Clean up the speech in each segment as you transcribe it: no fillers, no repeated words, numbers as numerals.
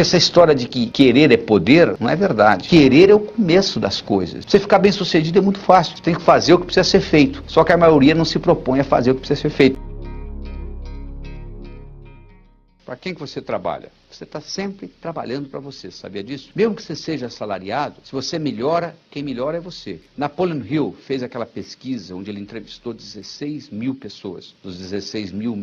Essa história de que querer é poder, não é verdade. Querer é o começo das coisas. Você ficar bem sucedido é muito fácil. Você tem que fazer o que precisa ser feito. Só que a maioria não se propõe a fazer o que precisa ser feito. Para quem que você trabalha? Você está sempre trabalhando para você, sabia disso? Mesmo que você seja assalariado, se você melhora, quem melhora é você. Napoleon Hill fez aquela pesquisa onde ele entrevistou 16 mil pessoas. Dos 16 mil,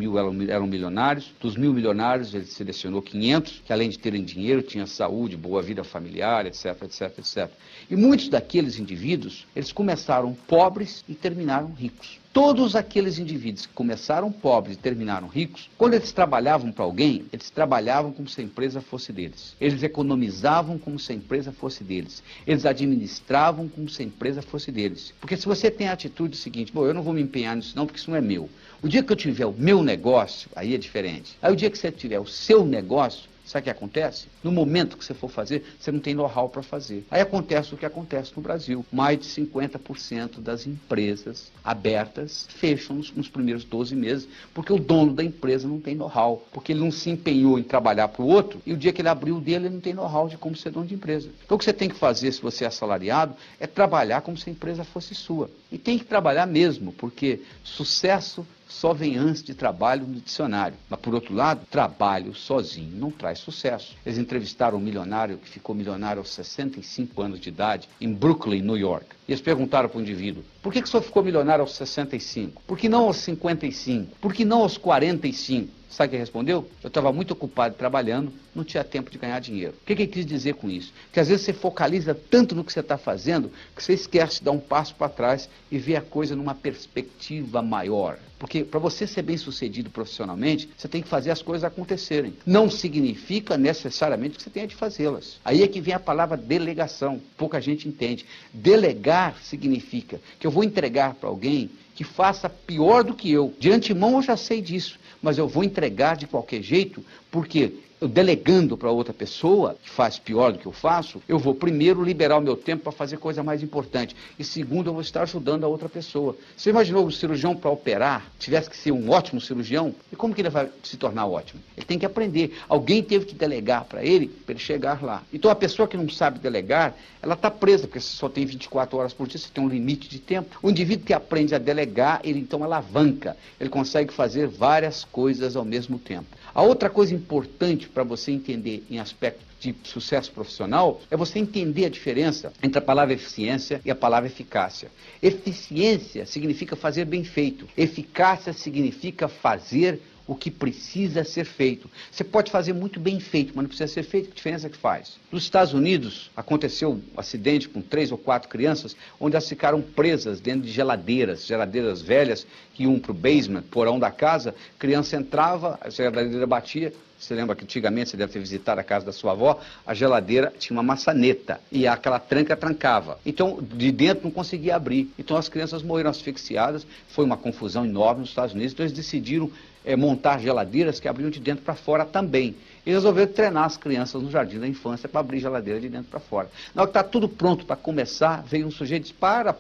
eram milionários. Dos 1.000 milionários, ele selecionou 500, que além de terem dinheiro, tinham saúde, boa vida familiar, etc, etc, etc. E muitos daqueles indivíduos, eles começaram pobres e terminaram ricos. Todos aqueles indivíduos que começaram pobres e terminaram ricos, quando eles trabalhavam para alguém, eles trabalhavam como se a empresa fosse deles. Eles economizavam como se a empresa fosse deles. Eles administravam como se a empresa fosse deles. Porque se você tem a atitude seguinte, bom, eu não vou me empenhar nisso não, porque isso não é meu. O dia que eu tiver o meu negócio, aí é diferente. Aí o dia que você tiver o seu negócio, sabe o que acontece? No momento que você for fazer, você não tem know-how para fazer. Aí acontece o que acontece no Brasil. Mais de 50% das empresas abertas fecham nos primeiros 12 meses, porque o dono da empresa não tem know-how, porque ele não se empenhou em trabalhar para o outro, e o dia que ele abriu o dele, ele não tem know-how de como ser dono de empresa. Então o que você tem que fazer, se você é assalariado, é trabalhar como se a empresa fosse sua. E tem que trabalhar mesmo, porque sucesso só vem antes de trabalho no dicionário. Mas, por outro lado, trabalho sozinho não traz sucesso. Eles entrevistaram um milionário que ficou milionário aos 65 anos de idade, em Brooklyn, New York. E eles perguntaram para o indivíduo, por que o senhor ficou milionário aos 65? Por que não aos 55? Por que não aos 45? Sabe o que ele respondeu? Eu estava muito ocupado trabalhando, não tinha tempo de ganhar dinheiro. O que ele quis dizer com isso? Que às vezes você focaliza tanto no que você está fazendo, que você esquece de dar um passo para trás e ver a coisa numa perspectiva maior. Porque para você ser bem sucedido profissionalmente, você tem que fazer as coisas acontecerem. Não significa necessariamente que você tenha de fazê-las. Aí é que vem a palavra delegação. Pouca gente entende. Delegar significa que eu vou entregar para alguém que faça pior do que eu. De antemão eu já sei disso, mas eu vou entregar de qualquer jeito, porque eu delegando para outra pessoa, que faz pior do que eu faço, eu vou primeiro liberar o meu tempo para fazer coisa mais importante. E segundo, eu vou estar ajudando a outra pessoa. Você imaginou o cirurgião para operar, tivesse que ser um ótimo cirurgião? E como que ele vai se tornar ótimo? Ele tem que aprender. Alguém teve que delegar para ele chegar lá. Então a pessoa que não sabe delegar, ela está presa, porque você só tem 24 horas por dia, você tem um limite de tempo. O indivíduo que aprende a delegar, ele então alavanca. Ele consegue fazer várias coisas ao mesmo tempo. A outra coisa importante para você entender em aspecto de sucesso profissional é você entender a diferença entre a palavra eficiência e a palavra eficácia. Eficiência significa fazer bem feito. Eficácia significa fazer o que precisa ser feito. Você pode fazer muito bem feito, mas não precisa ser feito. Que diferença que faz? Nos Estados Unidos, aconteceu um acidente com 3 ou 4 crianças, onde elas ficaram presas dentro de geladeiras velhas, que iam para o basement, porão da casa, a criança entrava, a geladeira batia. Você lembra que antigamente você deve ter visitado a casa da sua avó, a geladeira tinha uma maçaneta e aquela tranca trancava. Então, de dentro não conseguia abrir. Então as crianças morreram asfixiadas, foi uma confusão enorme nos Estados Unidos, então eles decidiram montar geladeiras que abriam de dentro para fora também. E resolveram treinar as crianças no jardim da infância para abrir geladeira de dentro para fora. Na hora que está tudo pronto para começar, veio um sujeito e disse, para,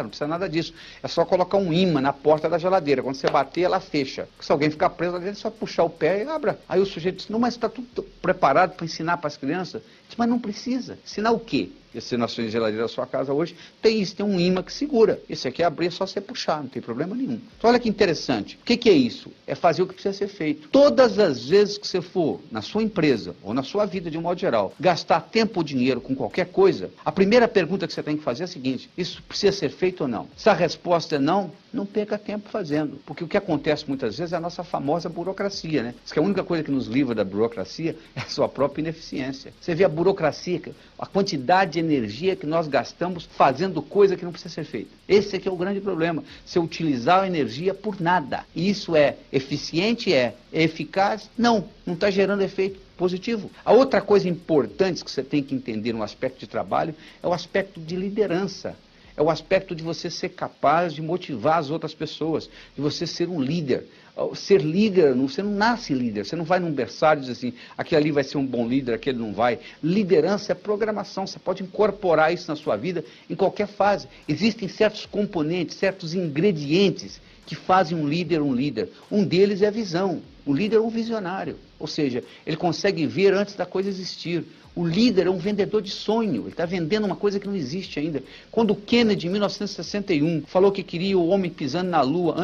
não precisa nada disso. É só colocar um imã na porta da geladeira. Quando você bater, ela fecha. Se alguém ficar preso lá dentro, é só puxar o pé e abra. Aí o sujeito disse, não, mas está tudo preparado para ensinar para as crianças. Disse, mas não precisa. Ensinar o quê? Esse na sua geladeira da sua casa hoje, tem isso, tem um imã que segura. Esse aqui abrir é só você puxar, não tem problema nenhum. Então olha que interessante. O que é isso? É fazer o que precisa ser feito. Todas as vezes que você for na sua empresa, ou na sua vida de um modo geral, gastar tempo ou dinheiro com qualquer coisa, a primeira pergunta que você tem que fazer é a seguinte, isso precisa ser feito ou não? Se a resposta é não, não perca tempo fazendo. Porque o que acontece muitas vezes é a nossa famosa burocracia, né? Diz que a única coisa que nos livra da burocracia é a sua própria ineficiência. Você vê a burocracia, a quantidade de energia que nós gastamos fazendo coisa que não precisa ser feita. Esse aqui é o grande problema. Você utilizar a energia por nada. E isso é eficiente? É eficaz? Não está gerando efeito positivo. A outra coisa importante que você tem que entender no aspecto de trabalho é o aspecto de liderança. É o aspecto de você ser capaz de motivar as outras pessoas, de você ser um líder. Ser líder, você não nasce líder, você não vai num berçário e diz assim, aquele ali vai ser um bom líder, aquele não vai. Liderança é programação, você pode incorporar isso na sua vida em qualquer fase. Existem certos componentes, certos ingredientes que fazem um líder um líder. Um deles é a visão. O líder é um visionário. Ou seja, ele consegue ver antes da coisa existir. O líder é um vendedor de sonho, ele está vendendo uma coisa que não existe ainda. Quando o Kennedy, em 1961, falou que queria o homem pisando na Lua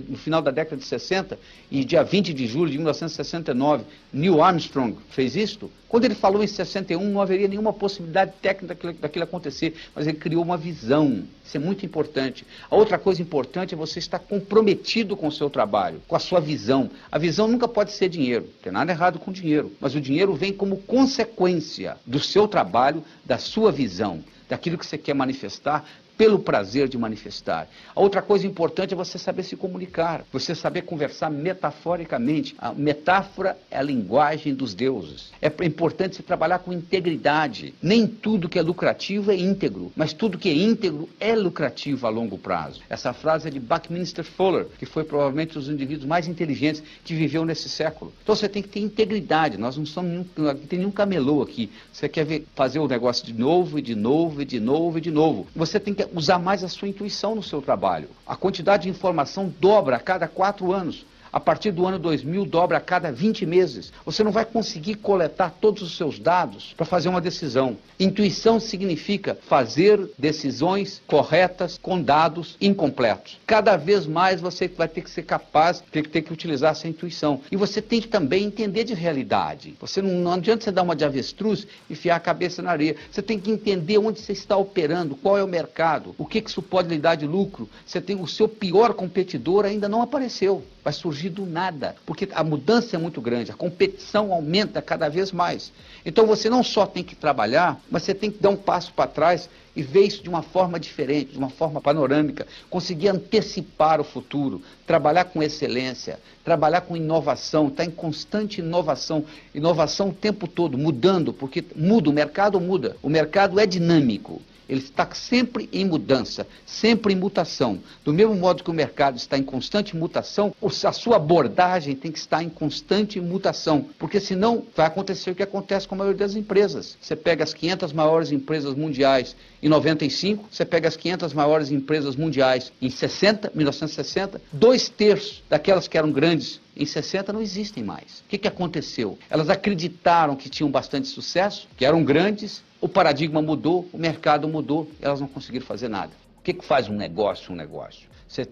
no final da década de 60, e dia 20 de julho de 1969, Neil Armstrong fez isto, quando ele falou em 61, não haveria nenhuma possibilidade técnica daquilo acontecer, mas ele criou uma visão. Isso é muito importante. A outra coisa importante é você estar comprometido com o seu trabalho, com a sua visão. A visão nunca pode ser dinheiro, não tem nada errado com dinheiro, mas o dinheiro vem como consequência do seu trabalho, da sua visão, daquilo que você quer manifestar, pelo prazer de manifestar. A outra coisa importante é você saber se comunicar, você saber conversar metaforicamente. A metáfora é a linguagem dos deuses. É importante você trabalhar com integridade. Nem tudo que é lucrativo é íntegro, mas tudo que é íntegro é lucrativo a longo prazo. Essa frase é de Buckminster Fuller, que foi provavelmente um dos indivíduos mais inteligentes que viveu nesse século. Então você tem que ter integridade. Nós não tem nenhum camelô aqui. Você quer fazer o negócio de novo, e de novo, e de novo, e de novo. Você tem que usar mais a sua intuição no seu trabalho. A quantidade de informação dobra a cada 4 anos. A partir do ano 2000, dobra a cada 20 meses. Você não vai conseguir coletar todos os seus dados para fazer uma decisão. Intuição significa fazer decisões corretas com dados incompletos. Cada vez mais você vai ter que ser capaz, ter que utilizar essa intuição. E você tem que também entender de realidade. Não adianta você dar uma de avestruz e enfiar a cabeça na areia. Você tem que entender onde você está operando, qual é o mercado, o que isso pode lhe dar de lucro. O seu pior competidor ainda não apareceu. Vai surgir do nada, porque a mudança é muito grande, a competição aumenta cada vez mais. Então você não só tem que trabalhar, mas você tem que dar um passo para trás e ver isso de uma forma diferente, de uma forma panorâmica, conseguir antecipar o futuro, trabalhar com excelência, trabalhar com inovação, estar em constante inovação o tempo todo, mudando, porque o mercado muda, o mercado é dinâmico. Ele está sempre em mudança, sempre em mutação. Do mesmo modo que o mercado está em constante mutação, a sua abordagem tem que estar em constante mutação, porque senão vai acontecer o que acontece com a maioria das empresas. Você pega as 500 maiores empresas mundiais em 95, você pega as 500 maiores empresas mundiais em 1960, 2/3 daquelas que eram grandes em 60 não existem mais. O que aconteceu? Elas acreditaram que tinham bastante sucesso, que eram grandes, o paradigma mudou, o mercado mudou, elas não conseguiram fazer nada. O que faz um negócio? Primeiro você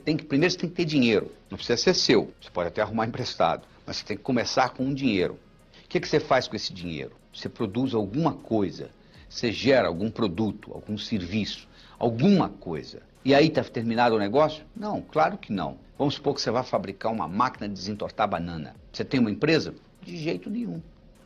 tem que ter dinheiro, não precisa ser seu, você pode até arrumar emprestado, mas você tem que começar com um dinheiro. O que você faz com esse dinheiro? Você produz alguma coisa, você gera algum produto, algum serviço, alguma coisa. E aí está terminado o negócio? Não, claro que não. Vamos supor que você vai fabricar uma máquina de desentortar banana. Você tem uma empresa? De jeito nenhum.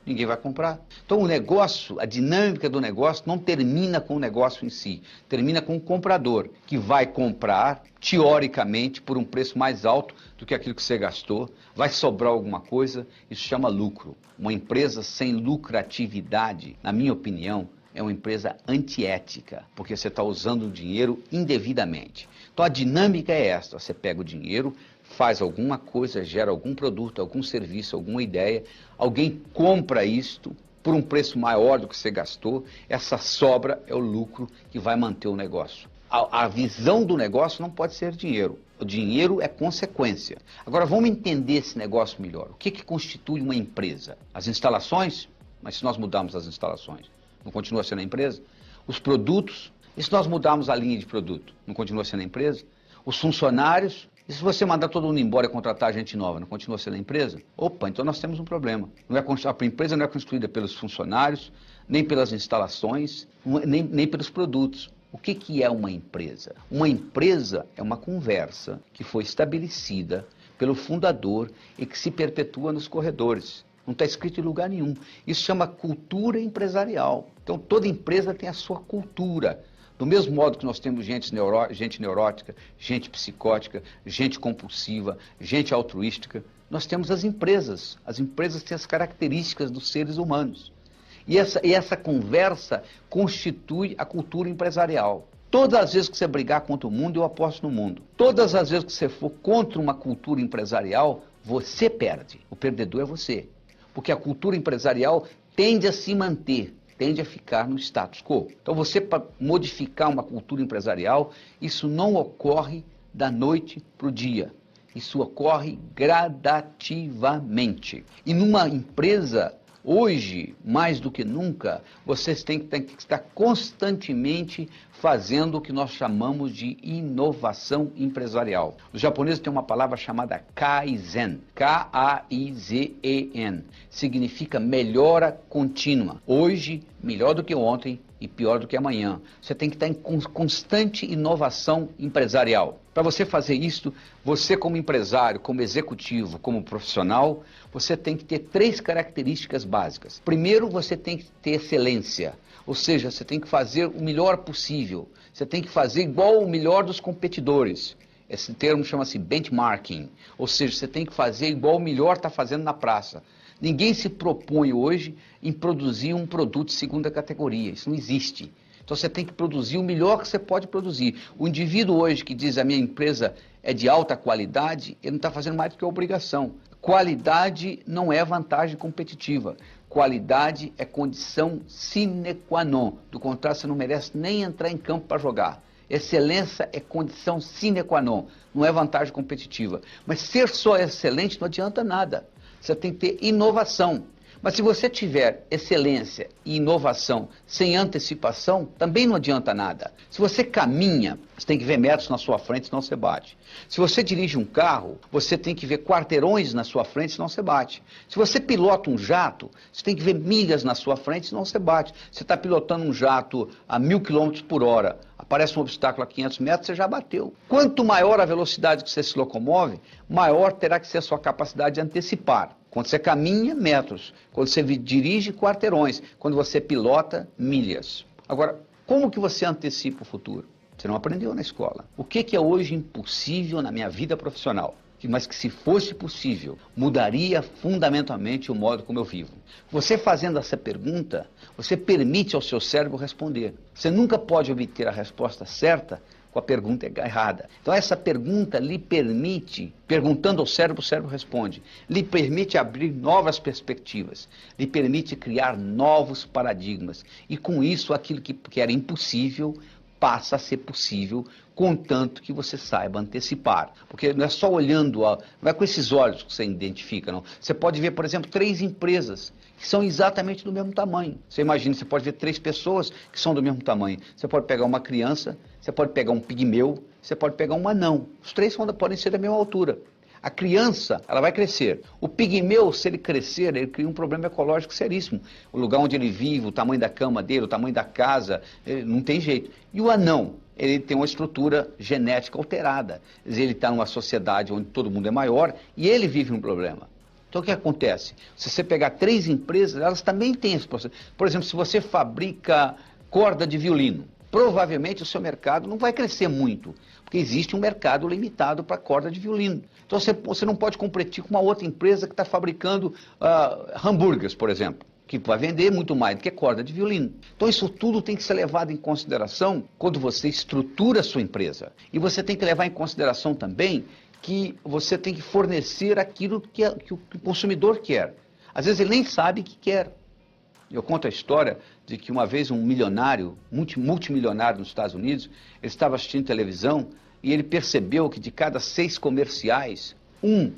Ninguém vai comprar. Então o negócio, a dinâmica do negócio não termina com o negócio em si. Termina com o comprador, que vai comprar, teoricamente, por um preço mais alto do que aquilo que você gastou. Vai sobrar alguma coisa, isso chama lucro. Uma empresa sem lucratividade, na minha opinião, é uma empresa antiética, porque você está usando o dinheiro indevidamente. Então a dinâmica é esta, você pega o dinheiro, faz alguma coisa, gera algum produto, algum serviço, alguma ideia, alguém compra isto por um preço maior do que você gastou, essa sobra é o lucro que vai manter o negócio. A visão do negócio não pode ser dinheiro, o dinheiro é consequência. Agora vamos entender esse negócio melhor. O que constitui uma empresa? As instalações? Mas se nós mudarmos as instalações, não continua sendo a empresa? Os produtos? E se nós mudarmos a linha de produto, não continua sendo a empresa? Os funcionários? E se você mandar todo mundo embora e contratar gente nova, não continua sendo a empresa? Opa, então nós temos um problema. A empresa não é constituída pelos funcionários, nem pelas instalações, nem pelos produtos. O que é uma empresa? Uma empresa é uma conversa que foi estabelecida pelo fundador e que se perpetua nos corredores. Não está escrito em lugar nenhum. Isso chama cultura empresarial. Então toda empresa tem a sua cultura. Do mesmo modo que nós temos gente neurótica, gente psicótica, gente compulsiva, gente altruística, nós temos as empresas. As empresas têm as características dos seres humanos. E essa conversa constitui a cultura empresarial. Todas as vezes que você brigar contra o mundo, eu aposto no mundo. Todas as vezes que você for contra uma cultura empresarial, você perde. O perdedor é você. Porque a cultura empresarial tende a se manter, tende a ficar no status quo. Então você, para modificar uma cultura empresarial, isso não ocorre da noite para o dia. Isso ocorre gradativamente. E numa empresa, hoje, mais do que nunca, vocês têm que estar constantemente fazendo o que nós chamamos de inovação empresarial. Os japoneses têm uma palavra chamada Kaizen, K-A-I-Z-E-N, significa melhora contínua. Hoje, melhor do que ontem e pior do que amanhã. Você tem que estar em constante inovação empresarial. Para você fazer isso, você como empresário, como executivo, como profissional, você tem que ter 3 características básicas. Primeiro, você tem que ter excelência, ou seja, você tem que fazer o melhor possível. Você tem que fazer igual o melhor dos competidores. Esse termo chama-se benchmarking, ou seja, você tem que fazer igual o melhor está fazendo na praça. Ninguém se propõe hoje em produzir um produto de segunda categoria, isso não existe. Então você tem que produzir o melhor que você pode produzir. O indivíduo hoje que diz a minha empresa é de alta qualidade, ele não está fazendo mais do que a obrigação. Qualidade não é vantagem competitiva. Qualidade é condição sine qua non. Do contrário, você não merece nem entrar em campo para jogar. Excelência é condição sine qua non, não é vantagem competitiva. Mas ser só excelente não adianta nada. Você tem que ter inovação. Mas se você tiver excelência e inovação sem antecipação, também não adianta nada. Se você caminha, você tem que ver metros na sua frente, senão você bate. Se você dirige um carro, você tem que ver quarteirões na sua frente, senão você bate. Se você pilota um jato, você tem que ver milhas na sua frente, senão você bate. Você está pilotando um jato a 1000 km por hora, aparece um obstáculo a 500 metros, você já bateu. Quanto maior a velocidade que você se locomove, maior terá que ser a sua capacidade de antecipar. Quando você caminha, metros. Quando você dirige, quarteirões. Quando você pilota, milhas. Agora, como que você antecipa o futuro? Você não aprendeu na escola. O que é hoje impossível na minha vida profissional? Mas que se fosse possível, mudaria fundamentalmente o modo como eu vivo. Você fazendo essa pergunta, você permite ao seu cérebro responder. Você nunca pode obter a resposta certa com a pergunta errada. Então essa pergunta lhe permite, perguntando ao cérebro, o cérebro responde, lhe permite abrir novas perspectivas, lhe permite criar novos paradigmas. E com isso, aquilo que era impossível passa a ser possível, contanto que você saiba antecipar. Porque não é só olhando, não é com esses olhos que você identifica, não. Você pode ver, por exemplo, 3 empresas que são exatamente do mesmo tamanho. Você imagina, você pode ver 3 pessoas que são do mesmo tamanho. Você pode pegar uma criança, você pode pegar um pigmeu, você pode pegar um anão. Os 3 podem ser da mesma altura. A criança, ela vai crescer. O pigmeu, se ele crescer, ele cria um problema ecológico seríssimo. O lugar onde ele vive, o tamanho da cama dele, o tamanho da casa, não tem jeito. E o anão, ele tem uma estrutura genética alterada. Quer dizer, ele está numa sociedade onde todo mundo é maior e ele vive um problema. Então o que acontece? Se você pegar 3 empresas, elas também têm esse processo. Por exemplo, se você fabrica corda de violino, provavelmente o seu mercado não vai crescer muito, porque existe um mercado limitado para corda de violino. Então você não pode competir com uma outra empresa que está fabricando hambúrgueres, por exemplo, que vai vender muito mais do que corda de violino. Então isso tudo tem que ser levado em consideração quando você estrutura a sua empresa. E você tem que levar em consideração também que você tem que fornecer aquilo que o consumidor quer. Às vezes ele nem sabe o que quer. Eu conto a história de que uma vez um milionário, multimilionário nos Estados Unidos, ele estava assistindo televisão e ele percebeu que de cada 6 comerciais, 1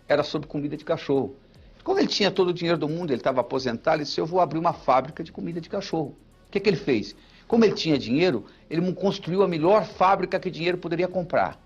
era sobre comida de cachorro. Como ele tinha todo o dinheiro do mundo, ele estava aposentado, ele disse, eu vou abrir uma fábrica de comida de cachorro. O que ele fez? Como ele tinha dinheiro, ele construiu a melhor fábrica que dinheiro poderia comprar.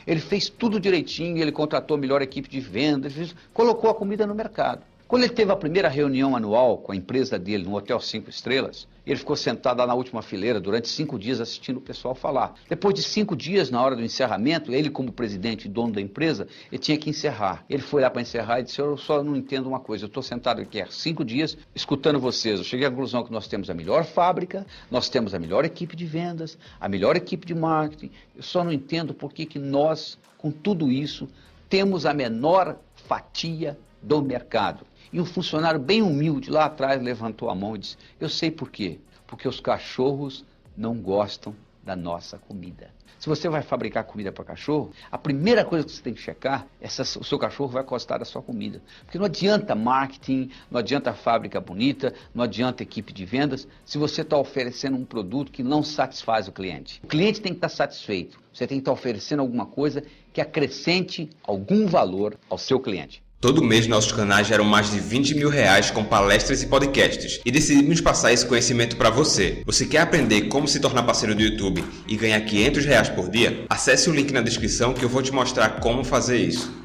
Ele fez tudo direitinho, ele contratou a melhor equipe de vendas, colocou a comida no mercado. Quando ele teve a primeira reunião anual com a empresa dele no Hotel 5 Estrelas, ele ficou sentado lá na última fileira durante 5 dias assistindo o pessoal falar. Depois de 5 dias, na hora do encerramento, ele como presidente e dono da empresa, ele tinha que encerrar. Ele foi lá para encerrar e disse, eu só não entendo uma coisa, eu estou sentado aqui há 5 dias escutando vocês. Eu cheguei à conclusão que nós temos a melhor fábrica, nós temos a melhor equipe de vendas, a melhor equipe de marketing. Eu só não entendo por que nós, com tudo isso, temos a menor fatia do mercado. E um funcionário bem humilde lá atrás levantou a mão e disse, eu sei por quê. Porque os cachorros não gostam da nossa comida. Se você vai fabricar comida para cachorro, a primeira coisa que você tem que checar é se o seu cachorro vai gostar da sua comida. Porque não adianta marketing, não adianta fábrica bonita, não adianta equipe de vendas, se você está oferecendo um produto que não satisfaz o cliente. O cliente tem que estar satisfeito. Você tem que estar oferecendo alguma coisa que acrescente algum valor ao seu cliente. Todo mês nossos canais geram mais de R$20 mil com palestras e podcasts e decidimos passar esse conhecimento para você. Você quer aprender como se tornar parceiro do YouTube e ganhar R$500 por dia? Acesse o link na descrição que eu vou te mostrar como fazer isso.